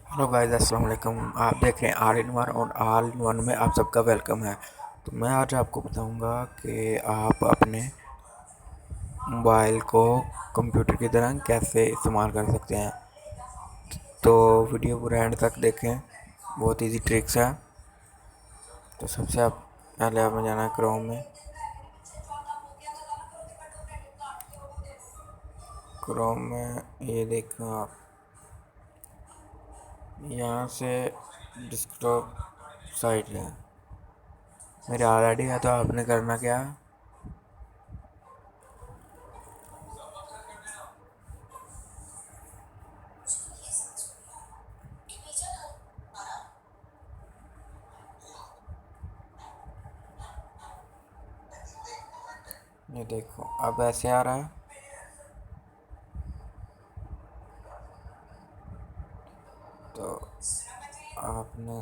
Hello guys, अस्सलाम वालेकुम। आप देख रहे हैं आल इन वन और आल इन वन में आप सबका वेलकम है। तो मैं आज आपको बताऊंगा कि आप अपने मोबाइल को कंप्यूटर की तरह कैसे इस्तेमाल कर सकते हैं। तो वीडियो पूरा एंड तक देखें, बहुत इजी ट्रिक्स है। तो सबसे आप पहले आपने जाना है क्रोम में। क्रोम में ये देखें आप, यहाँ से डेस्कटॉप साइट है मेरे ऑलरेडी है। तो आपने करना क्या है, ये देखो अब ऐसे आ रहा है। तो आपने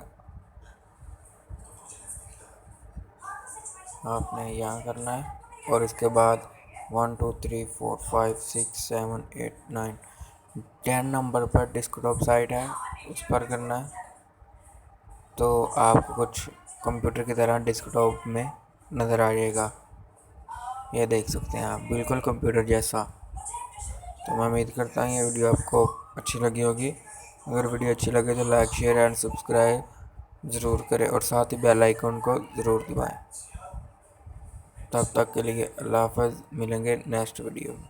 आपने यहाँ करना है और इसके बाद 1 2 3 4 5 6 7 8 9 10 नंबर पर डेस्कटॉप साइट है, उस पर करना है। तो आपको कुछ कंप्यूटर की तरह डेस्कटॉप में नज़र आ जाएगा। ये देख सकते हैं आप, बिल्कुल कंप्यूटर जैसा। तो मैं उम्मीद करता हूँ ये वीडियो आपको अच्छी लगी होगी। अगर वीडियो अच्छी लगे तो लाइक शेयर एंड सब्सक्राइब ज़रूर करें और साथ ही बेल आइकन को ज़रूर दबाएं। तब तक के लिए अल्लाह हाफ़िज़, मिलेंगे नेक्स्ट वीडियो में।